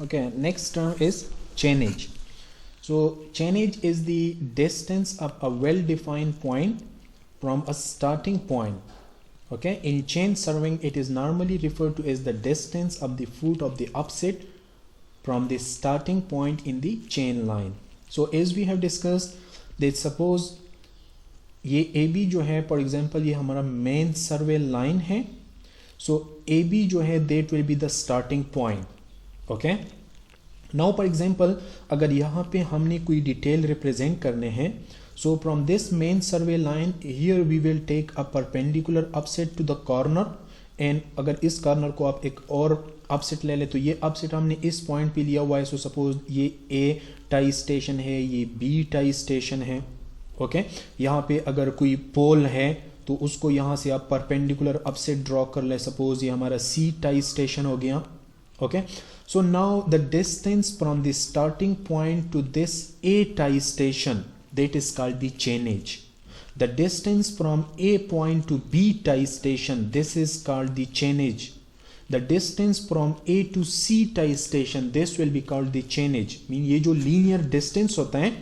Okay, next term is chainage. So chainage is the distance of a well-defined point from a starting point. Okay, in chain surveying, it is normally referred to as the distance of the foot of the upset from the starting point in the chain line. So as we have discussed that suppose ये AB जो है for example ये हमारा main survey line है. So AB जो है that will be the starting point. Okay. Now for example अगर यहाँ पे हमने कोई डिटेल रिप्रेजेंट करने हैं, so from this main survey line here we will take a perpendicular upset to the corner, and अगर इस कॉर्नर को आप एक और अपसेट ले ले तो ये अपसेट हमने इस पॉइंट पे लिया हुआ है. सो सपोज ये A टाई स्टेशन है, ये B टाई स्टेशन है. ओके, यहाँ पे अगर कोई पोल है तो उसको यहाँ से आप परपेंडिकुलर अपसेट ड्रॉ कर ले. सपोज ये हमारा C टाई स्टेशन हो गया. Okay, so now the distance from the starting point to this A tie station, that is called the chainage. The distance from A point to B tie station, this is called the chainage. The distance from A to C tie station, this will be called the chainage. Mean ये जो linear distance होता है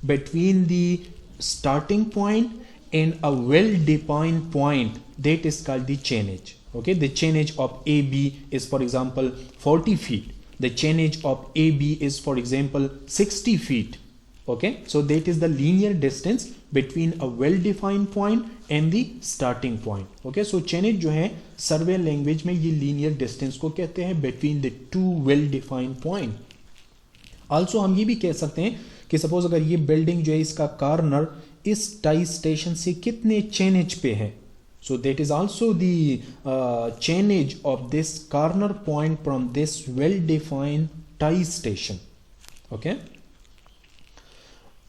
between the starting point and a well defined point, that is called the chainage. Okay, the chainage of AB is for example 40 feet. The chainage of AB is for example 60 feet. Okay, so that is the linear distance between a well defined point and the starting point. Okay, so chainage जो है survey language में ये linear distance को कहते हैं between the two well defined point. Also हम ये भी कह सकते हैं कि suppose अगर ये building जो है इसका corner इस tie station से कितने chainage पे है. So that is also the chainage of this corner point from this well-defined tie station. Okay.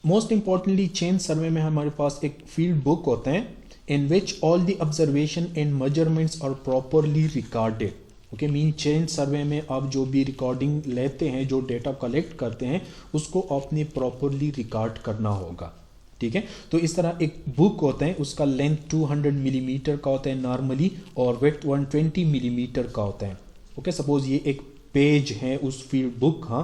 Most importantly, chain survey में हमारे पास एक field book होता है in which all the observation and measurements are properly recorded. Okay, mean chain survey में आप जो भी recording लेते हैं, जो data collect करते हैं, उसको आपने properly record करना होगा. ठीक है, तो इस तरह एक बुक होता है, उसका लेंथ 200 मिलीमीटर का होता है नॉर्मली और वेट 120 मिलीमीटर का होता है. ओके, सपोज ये एक पेज है उस फील्ड बुक. हाँ,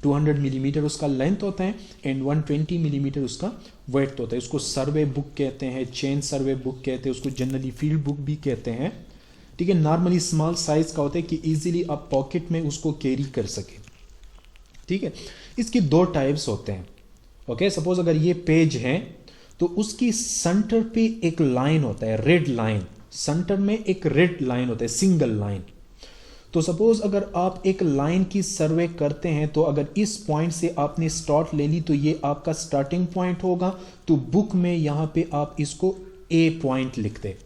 200 मिलीमीटर उसका लेंथ होता है एंड 120 मिलीमीटर उसका वेट होता है. उसको सर्वे बुक कहते हैं, चेन सर्वे बुक कहते हैं, उसको जनरली फील्ड बुक भी कहते हैं. ठीक है, नॉर्मली स्मॉल साइज का होता है कि इजीली आप पॉकेट में उसको कैरी कर सके. ठीक है, इसकी दो टाइप्स होते हैं. ओके, सपोज अगर ये पेज है तो उसकी सेंटर पे एक लाइन होता है, रेड लाइन. सेंटर में एक रेड लाइन होता है, सिंगल लाइन. तो सपोज अगर आप एक लाइन की सर्वे करते हैं तो अगर इस पॉइंट से आपने स्टार्ट ले ली तो ये आपका स्टार्टिंग पॉइंट होगा. तो बुक में यहां पे आप इसको ए पॉइंट लिखते.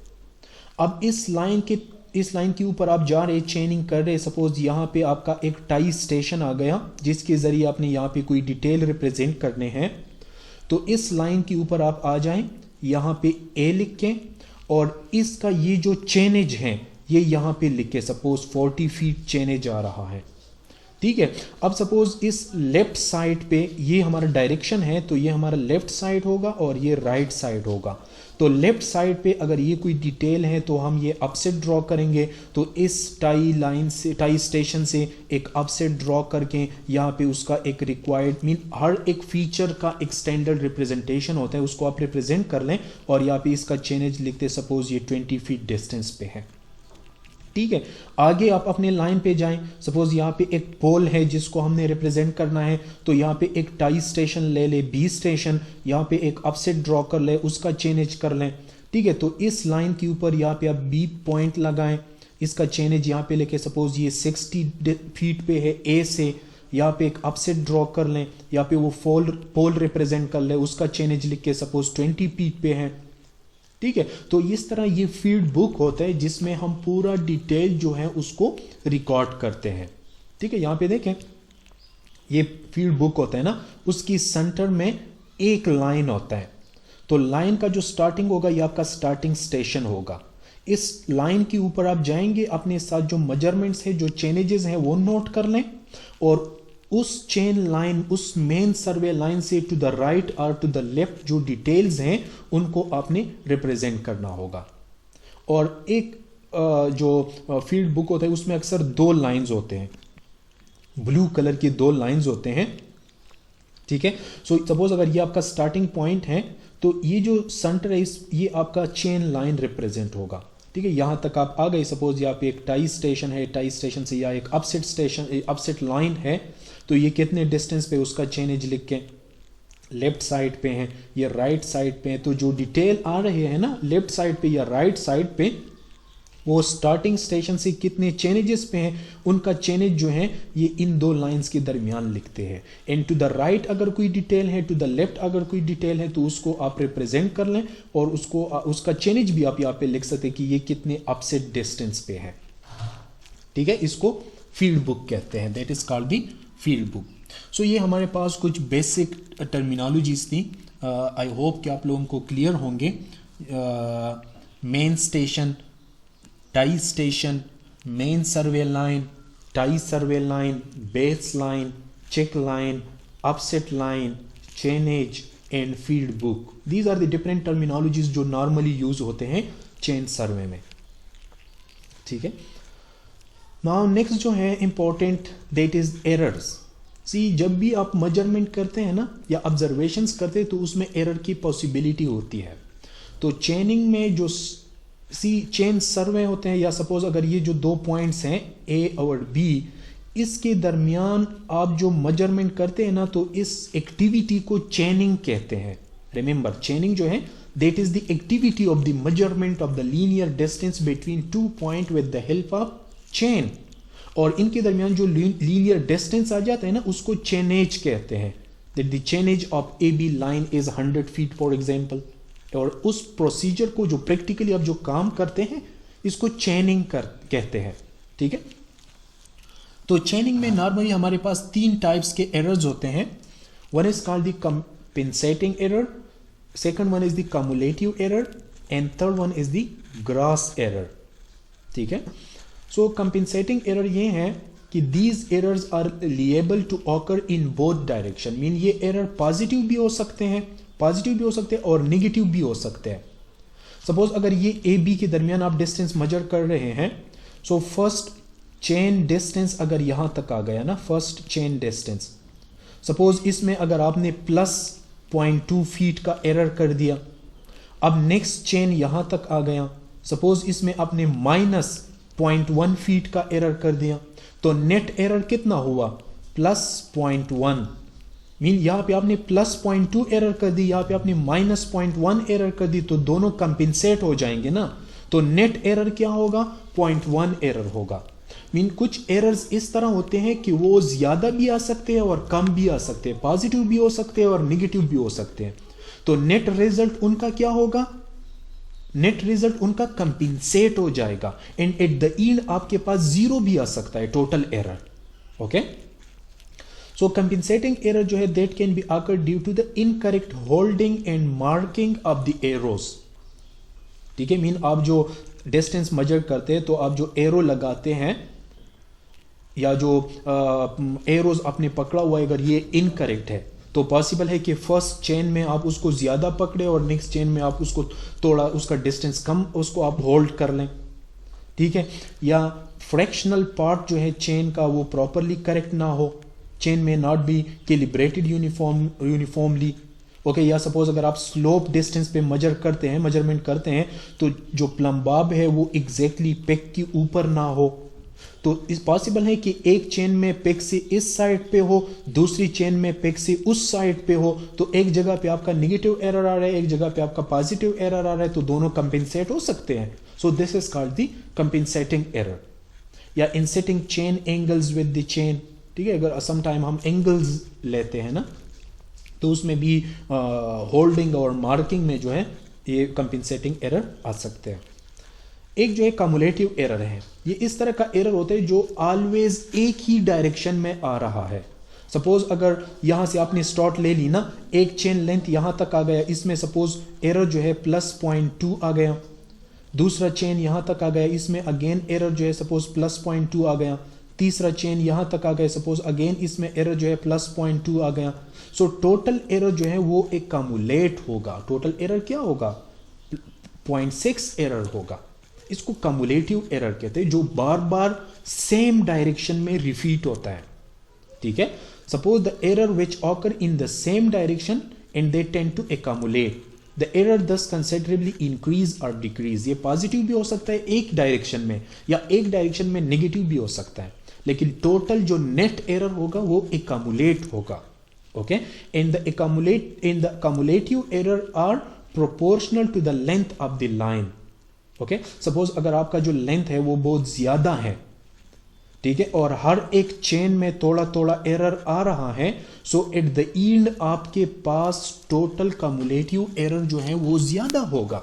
अब इस लाइन के ऊपर आप जा रहे, चेनिंग कर रहे. सपोज यहाँ पे आपका एक टाई स्टेशन आ गया जिसके जरिए आपने यहाँ पे कोई डिटेल रिप्रेजेंट करने हैं. तो इस लाइन के ऊपर आप आ जाएं, यहाँ पे ए लिख के और इसका ये जो चेनेज है ये यहाँ पे लिख के सपोज 40 फीट चेनेज आ रहा है. ठीक है, अब सपोज इस लेफ्ट साइड पे ये हमारा डायरेक्शन है तो ये हमारा लेफ्ट साइड होगा और ये राइट साइड होगा. तो लेफ्ट साइड पे अगर ये कोई डिटेल है तो हम ये अपसेट ड्रॉ करेंगे. तो इस टाई लाइन से, टाई स्टेशन से एक अपसेट ड्रॉ करके यहाँ पे उसका एक रिक्वायर्ड मीन हर एक फीचर का एक स्टैंडर्ड रिप्रेजेंटेशन होता है, उसको आप रिप्रेजेंट कर लें और यहाँ पे इसका चेनेज लिखते. सपोज ये 20 फीट डिस्टेंस पे है. ठीक है, आगे आप अपने लाइन पे जाएं. सपोज यहाँ पे एक पोल है जिसको हमने रिप्रेजेंट करना है तो यहाँ पे एक टाई स्टेशन ले ले, बी स्टेशन. यहाँ पे एक अपसेट ड्रॉ कर ले, उसका चेनेज कर लें. ठीक है, तो इस लाइन के ऊपर यहाँ पे आप बी पॉइंट लगाएं, इसका चेनेज यहाँ पे लेके सपोज ये 60 फीट पे है ए से. यहाँ पे एक अपसेट ड्रॉ कर लें, यहाँ पे वो पोल रिप्रेजेंट कर ले, उसका चेनेज लिख के सपोज 20 फीट पे है. ठीक है, तो इस तरह ये फील्ड बुक होता है जिसमें हम पूरा डिटेल जो है उसको रिकॉर्ड करते हैं. ठीक है, यहां पे देखें ये फील्ड बुक होता है ना, उसकी सेंटर में एक लाइन होता है. तो लाइन का जो स्टार्टिंग होगा ये आपका स्टार्टिंग स्टेशन होगा. इस लाइन के ऊपर आप जाएंगे, अपने साथ जो मेजरमेंट्स है, जो चेनेजेस हैं वो नोट कर लें और उस चेन लाइन, उस मेन सर्वे लाइन से टू द राइट और टू द लेफ्ट जो डिटेल्स हैं उनको आपने रिप्रेजेंट करना होगा. और एक जो फील्ड बुक होता है उसमें अक्सर दो लाइंस होते हैं. ब्लू कलर की दो लाइंस होते हैं, ठीक है। सो सपोज अगर ये आपका स्टार्टिंग पॉइंट है तो ये जो सेंटर है ये आपका चेन लाइन रिप्रेजेंट होगा, ठीक है। यहां तक आप आ गए, सपोज यहाँ पे एक टाई स्टेशन है, टाई स्टेशन से या एक अपसेट स्टेशन अपसेट लाइन है, तो ये कितने डिस्टेंस पे उसका चेनेज लिख के लेफ्ट साइड पे है या राइट साइड पे है, तो जो डिटेल आ रहे हैं ना लेफ्ट साइड पे या राइट साइड पे, वो स्टार्टिंग स्टेशन से कितने चेनेजेस पे हैं उनका चेनेज जो है ये इन दो लाइंस के दरमियान लिखते हैं। एंड टू द राइट अगर कोई डिटेल है, टू द लेफ्ट अगर कोई डिटेल है, तो उसको आप रिप्रेजेंट कर लें और उसको उसका चेनेज भी आप यहाँ पे लिख सकते हैं कि ये कितने अपसेट डिस्टेंस पे है, ठीक है। इसको फील्ड बुक कहते हैं, that is called the field book. So ये हमारे पास कुछ बेसिक टर्मिनोलॉजीज थी, आई होप कि आप लोगों को क्लियर होंगे। Main station, tie station, main survey line, tie survey line, base line, check line, offset line, chainage and field book, these are the different terminologies जो नॉर्मली यूज होते हैं chain survey में, ठीक है। नाउ नेक्स्ट जो है important, that is errors. सी जब भी आप मेजरमेंट करते हैं ना या ऑब्जर्वेशंस करते हैं तो उसमें एरर की पॉसिबिलिटी होती है। तो चेनिंग में जो चेन सर्वे होते हैं, या सपोज अगर ये जो दो पॉइंट्स हैं ए और बी, इसके दरमियान आप जो मेजरमेंट करते हैं ना, तो इस एक्टिविटी को चेनिंग कहते हैं। रिमेंबर, चेनिंग जो है that is the activity of the measurement of the linear distance between two point with the help of chain, और इनके दरमियान जो लीनियर डिस्टेंस आ जाता है ना उसको चेनेज कहते हैं। That the chainage of A B line is 100 feet for example. और उस प्रोसीजर को जो प्रैक्टिकली आप जो काम करते हैं इसको चेनिंग कहते हैं, ठीक है। तो चेनिंग में नॉर्मली हमारे पास तीन टाइप्स के एरर्स होते हैं। One is called the compensating error, second one is the cumulative error and third one is the gross error, ठीक है। सो कंपेंसेटिंग एरर ये है कि these errors are liable to occur in both direction, mean ये error positive भी हो सकते हैं, और नेगेटिव भी हो सकते हैं। सपोज अगर ये ए बी के दरमियान आप डिस्टेंस मेजर कर रहे हैं, सो फर्स्ट चेन डिस्टेंस अगर यहां तक आ गया ना, फर्स्ट चेन डिस्टेंस, सपोज इसमें अगर आपने प्लस 0.2 फीट का एरर कर दिया, अब नेक्स्ट चेन यहां तक आ गया, सपोज इसमें आपने माइनस 0.1 फीट का एरर कर दिया, तो नेट एरर कितना हुआ, प्लस 0.1। मीन यहां पे आपने प्लस 0.2 एरर कर दी, यहां पे आपने माइनस 0.1 एरर कर दी, तो दोनों कंपेंसेट हो जाएंगे ना, तो नेट एरर क्या होगा, 0.1 एरर होगा। मीन कुछ एरर्स इस तरह होते हैं कि वो ज्यादा भी आ सकते हैं और कम भी आ सकते हैं, पॉजिटिव भी हो सकते हैं और निगेटिव भी हो सकते हैं। तो नेट रिजल्ट उनका क्या होगा, नेट रिजल्ट उनका कंपेंसेट हो जाएगा, एंड एट द एंड आपके पास जीरो भी आ सकता है, total error, okay. So compensating error जो है that can be occur due to the incorrect holding and marking of the arrows, ठीक है। मीन आप जो डिस्टेंस मेजर करते हैं तो आप जो एरो लगाते हैं या जो एरोज आपने पकड़ा हुआ है, अगर ये इनकरेक्ट है तो पॉसिबल है कि फर्स्ट चेन में आप उसको ज्यादा पकड़े और नेक्स्ट चेन में आप उसको थोड़ा उसका डिस्टेंस कम उसको आप होल्ड कर लें, ठीक है। या फ्रैक्शनल पार्ट जो है चेन का वो प्रॉपरली करेक्ट ना हो, चेन में not be calibrated uniformly, okay. या सपोज अगर आप स्लोप डिस्टेंस पे मेजरमेंट करते हैं तो जो प्लम्बाब है वो एग्जैक्टली पेग के ऊपर ना हो, तो इस पॉसिबल है कि एक चेन में पेग से इस साइड पे हो, दूसरी चेन में पेग से उस साइड पे हो, तो एक जगह पे आपका नेगेटिव एरर आ रहा है, एक जगह पे आपका पॉजिटिव एरर आ रहा है, तो दोनों कंपेंसेट हो सकते हैं। So this is called the compensating error. या in setting chain angles with the chain, ठीक है। अगर सम टाइम हम एंगल्स लेते हैं ना तो उसमें भी होल्डिंग और मार्किंग में जो है ये कंपेंसेटिंग एरर आ सकते हैं। एक जो है कम्युलेटिव एरर है, ये इस तरह का एरर होता है जो ऑलवेज एक ही डायरेक्शन में आ रहा है। सपोज अगर यहां से आपने स्टॉट ले ली ना, एक चेन लेंथ यहां तक आ गया, इसमें सपोज एरर जो है प्लस 0.2 आ गया, दूसरा चेन यहां तक आ गया, इसमें अगेन एरर जो है सपोज प्लस 0.2 आ गया, तीसरा चेन यहां तक आ गया, सपोज अगेन इसमें एरर जो है प्लस 0.2 आ गया। सो टोटल एरर जो है वो एक कम्युलेट होगा, टोटल एरर क्या होगा, 0.6 एरर होगा। इसको कम्युलेटिव एरर कहते हैं, जो बार बार सेम डायरेक्शन में रिपीट होता है, ठीक है। Suppose the error which occur in the same direction and they tend to accumulate, the error thus considerably increase और डिक्रीज। ये पॉजिटिव भी हो सकता है एक डायरेक्शन में, या एक डायरेक्शन में नेगेटिव भी हो सकता है, लेकिन टोटल जो नेट एरर होगा वो एक्यूमुलेट होगा। Okay, and the cumulative error are proportional to the length of the line. Okay, suppose अगर आपका जो लेंथ है वो बहुत ज्यादा है, ठीक है, और हर एक चेन में थोड़ा थोड़ा एरर आ रहा है, सो एट द यील्ड आपके पास टोटल कम्युलेटिव एरर जो है वो ज्यादा होगा।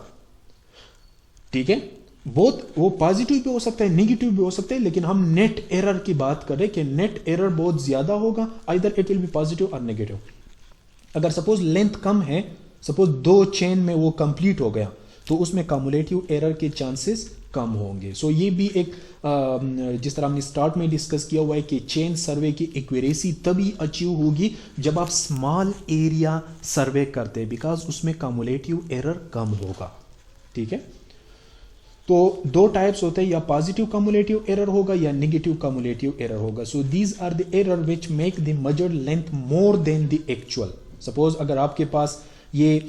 ठीक है, बहुत वो पॉजिटिव भी हो सकता है, नेगेटिव भी हो सकता है, लेकिन हम नेट एरर की बात कर रहे हैं कि नेट एरर बहुत ज्यादा होगा, either it will be positive और नेगेटिव। अगर सपोज लेंथ कम है, सपोज 2 चेन में वो कंप्लीट हो गया, तो उसमें कम्युलेटिव एरर के चांसेस कम होंगे। सो ये भी एक जिस तरह हमने स्टार्ट में डिस्कस किया हुआ है कि चेन सर्वे की एक्यूरेसी तभी अचीव होगी जब आप स्मॉल एरिया सर्वे करते हैं, बिकॉज उसमें कम्युलेटिव एरर कम होगा। ठीक है, तो 2 टाइप्स होते हैं, या पॉजिटिव कम्युलेटिव एरर होगा या नेगेटिव कम्युलेटिव एरर होगा। So these are the error which make the measured length more than the actual. Suppose अगर आपके पास ये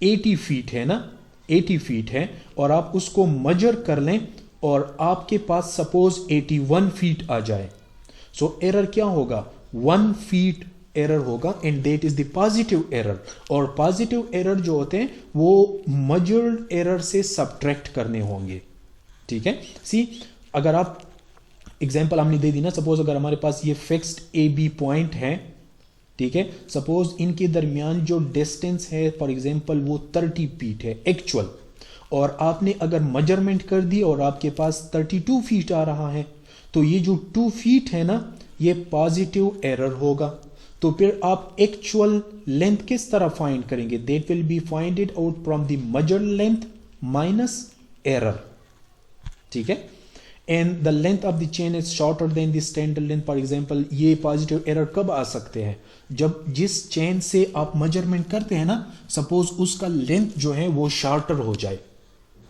80 फीट है ना, 80 फीट है, और आप उसको मेजर कर लें और आपके पास सपोज 81 फीट आ जाए, सो एरर क्या होगा, 1 फीट एरर होगा, and that is the positive error. और पॉजिटिव एरर जो होते हैं वो मेजर्ड एरर से सबट्रैक्ट करने होंगे। ठीक है, सी अगर आप एग्जांपल हमने दे दी ना, सपोज अगर हमारे पास ये फिक्स्ड ए बी पॉइंट है, ठीक है, सपोज इनके दरमियान जो डिस्टेंस है फॉर एग्जांपल वो 30 फीट है एक्चुअल, और आपने अगर मेजरमेंट कर दी और आपके पास 32 फीट आ रहा है, तो ये जो 2 फीट है ना ये पॉजिटिव एरर होगा। तो फिर आप एक्चुअल लेंथ किस तरह फाइंड करेंगे, that will be फाइंडेड out from the measured length minus error. ठीक है, and the length of the chain is shorter than the standard length. For example ये पॉजिटिव एरर कब आ सकते हैं, जब जिस चेन से आप मेजरमेंट करते हैं ना, सपोज उसका लेंथ जो है वो शॉर्टर हो जाए,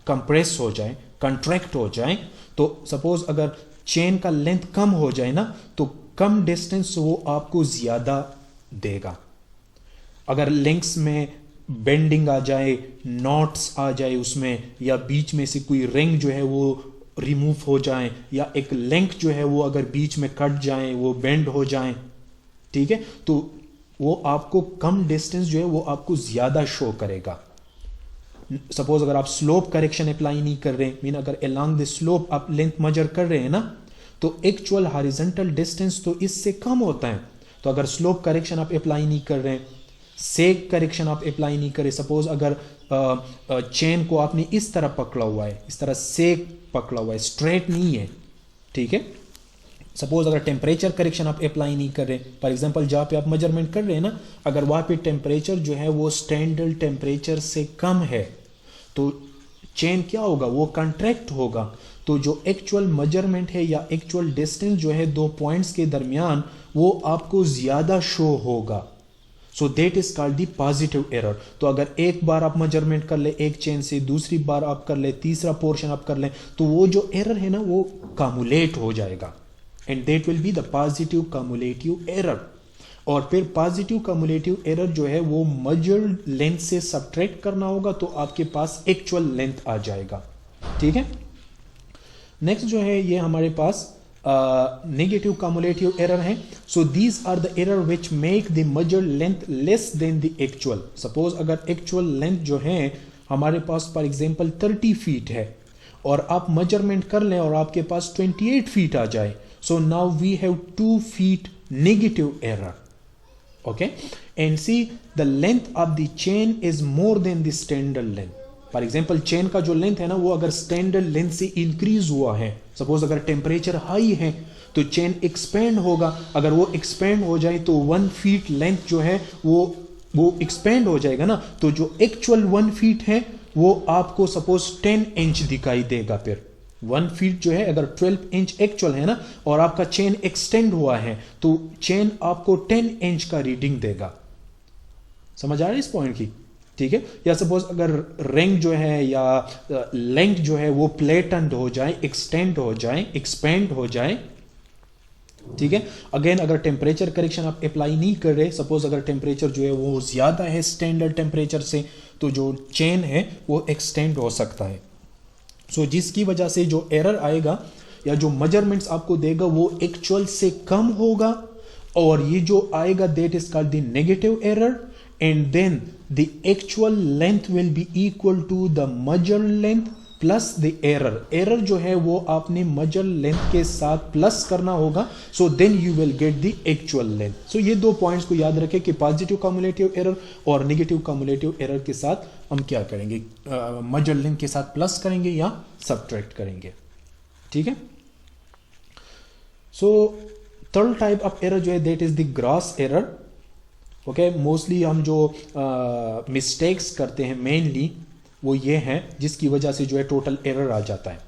कंप्रेस हो जाए, कंट्रैक्ट हो जाए। तो सपोज अगर चेन का लेंथ कम हो जाए ना, तो कम डिस्टेंस वो आपको ज्यादा देगा। अगर लिंक्स में बेंडिंग आ जाए, नॉट्स आ जाए उसमें, या बीच में से कोई रिंग जो है वो रिमूव हो जाए, या एक लिंक जो है वो अगर बीच में कट जाए, वो बेंड हो जाए, ठीक है, तो वो आपको कम डिस्टेंस जो है वो आपको ज्यादा शो करेगा। सपोज अगर आप स्लोप करेक्शन अप्लाई नहीं कर रहे, मीन अगर अलोंग द स्लोप आप लेंथ मेजर कर रहे हैं ना, तो एक्चुअल हॉरिजॉन्टल डिस्टेंस तो इससे कम होता है। तो अगर स्लोप करेक्शन आप अप्लाई नहीं कर रहे, सेक करेक्शन आप अप्लाई नहीं करें, सपोज अगर चेन को आपने इस तरह पकड़ा हुआ है, इस तरह सेक पकड़ा हुआ है, स्ट्रेट नहीं है, ठीक है, सपोज अगर टेम्परेचर करेक्शन आप अप्लाई नहीं कर रहे, फॉर एग्जांपल जहाँ पे आप मेजरमेंट कर रहे हैं ना, अगर वहाँ पे टेम्परेचर जो है वो स्टैंडर्ड टेम्परेचर से कम है, तो चेन क्या होगा, वो कंट्रैक्ट होगा। तो जो एक्चुअल मेजरमेंट है या एक्चुअल डिस्टेंस जो है 2 पॉइंट्स के दरमियान, वो आपको ज्यादा शो होगा। So that is called the positive error. तो अगर एक बार आप मेजरमेंट कर ले एक चेन से, दूसरी बार आप कर ले, तीसरा पोर्शन आप कर ले, तो वो जो एरर है ना वो कम्युलेट हो जाएगा, and that will be the positive cumulative error. और फिर पॉजिटिव कम्युलेटिव एरर जो है वो मेजर्ड लेंथ से सबट्रैक्ट करना होगा, तो आपके पास एक्चुअल लेंथ आ जाएगा। ठीक है, नेक्स्ट जो है ये हमारे पास नेगेटिव कम्युलेटिव एरर है। So these are the error which make the measured length less than the actual. Suppose अगर एक्चुअल लेंथ जो है हमारे पास फॉर एग्जांपल 30 फीट है, और आप मेजरमेंट कर लें और आपके पास 28 फीट आ जाए, so now we have 2 feet negative error. Okay, and see the length of the chain is more than the standard length. For example chain का जो लेंथ है ना वो अगर स्टैंडर्ड लेंथ से इंक्रीज हुआ है, सपोज अगर टेम्परेचर हाई है तो चेन एक्सपेंड होगा। अगर वो एक्सपेंड हो जाए तो 1 फीट लेंथ जो है वो एक्सपेंड हो जाएगा ना, तो जो एक्चुअल 1 फीट है वो आपको सपोज 10 इंच दिखाई देगा। फिर 1 फीट जो है अगर 12 इंच एक्चुअल है ना, और आपका चेन एक्सटेंड हुआ है, तो चेन आपको 10 इंच का रीडिंग देगा। समझ आ रहा है इस पॉइंट की? ठीक है, या सपोज अगर रिंग जो है या लेंथ जो है वो प्लेटन्ड हो जाए, एक्सटेंड हो जाए, एक्सपेंड हो जाए, ठीक है। अगेन अगर टेम्परेचर करेक्शन आप अप्लाई नहीं कर रहे, सपोज अगर टेम्परेचर जो है वो ज्यादा है स्टैंडर्ड टेम्परेचर से, तो जो चेन है वो एक्सटेंड हो सकता है। सो जिसकी वजह से जो एरर आएगा या जो मेजरमेंट्स आपको देगा वो एक्चुअल से कम होगा, और ये जो आएगा that is called the negative error, and then the actual length will be equal to the measure length plus the error. Error जो है वो आपने मेजर लेंथ के साथ प्लस करना होगा, so then you will get the actual length. So ये दो पॉइंट्स को याद रखें कि पॉजिटिव कम्युलेटिव एरर और नेगेटिव कम्युलेटिव एरर के साथ हम क्या करेंगे, मेजर लेंथ के साथ प्लस करेंगे या सब्ट्रैक्ट करेंगे। ठीक है। So third type of error जो है that is the gross error. Okay, mostly हम जो मिस्टेक्स करते हैं मेनली वो ये है जिसकी वजह से जो है टोटल एरर आ जाता है।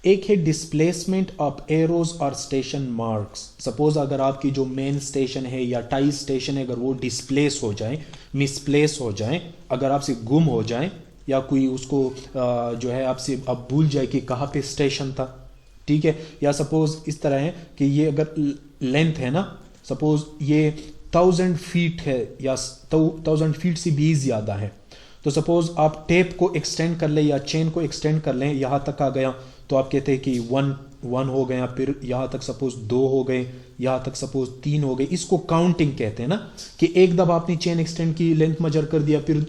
एक है डिस्प्लेसमेंट ऑफ एरोज और स्टेशन मार्क्स। सपोज अगर आपकी जो मेन स्टेशन है या टाई स्टेशन है, अगर वो डिस्प्लेस हो जाए, मिसप्लेस हो जाए, अगर आपसे गुम हो जाए, या कोई उसको जो है आपसे अब भूल जाए कि कहाँ पे स्टेशन था। ठीक है। या सपोज इस तरह है कि ये अगर लेंथ है ना, सपोज ये 1000 फीट है या 1000 फीट से भी ज्यादा है, तो सपोज आप टेप को एक्सटेंड कर ले या चेन को एक्सटेंड कर लें, यहां तक आ गया तो आप कहते हैं कि 1 हो गया, फिर यहां तक सपोज 2 हो गए, यहां तक सपोज 3 हो गए। इसको काउंटिंग कहते हैं ना, कि एक दफा आपने चेन एक्सटेंड की, लेंथ मेजर कर दिया, फिर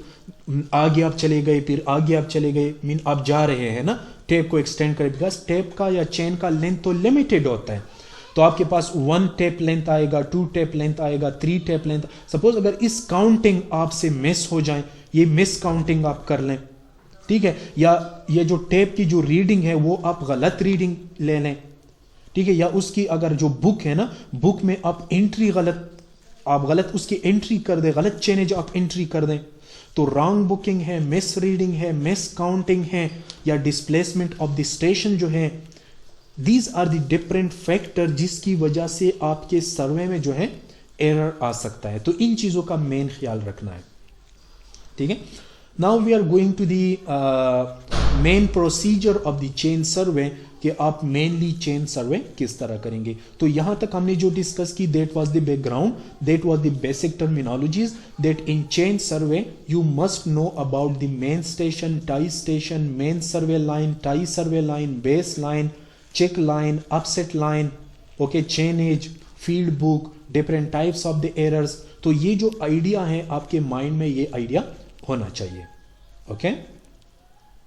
आगे आप चले गए, फिर आगे आप चले गए, मीन आप जा रहे हैं ना टेप को एक्सटेंड कर, बिकॉज टेप का या चेन का लेंथ तो लिमिटेड होता है। तो आपके पास 1 टेप लेंथ आएगा, 2 टेप लेंथ आएगा, 3 टेप लेंथ। सपोज अगर इस काउंटिंग आपसे मिस हो जाए, ये मिस काउंटिंग आप कर लें, ठीक है, या ये जो टेप की जो रीडिंग है वो आप गलत रीडिंग ले लें, ठीक है, या उसकी अगर जो बुक है ना, बुक में आप एंट्री आप गलत उसकी एंट्री कर दें, गलत चेनेज आप एंट्री कर दें, तो रॉन्ग बुकिंग है, मिस रीडिंग है, मिस काउंटिंग है, या डिस्प्लेसमेंट ऑफ द स्टेशन जो है। These are the different factor जिसकी वजह से आपके सर्वे में जो है एरर आ सकता है। तो इन चीजों का मेन ख्याल रखना है। ठीक है। Now we are going to the main procedure of the chain survey, कि आप मेनली चेन सर्वे किस तरह करेंगे। तो यहां तक हमने जो डिस्कस की that was the background, that was the basic terminologies, that in chain survey you must know about the main station, tie station, main survey line, tie survey line, base line, check line, upset line, okay, chainage, field book, different types of the errors। तो ये जो idea है आपके mind में, ये idea होना चाहिए। Okay.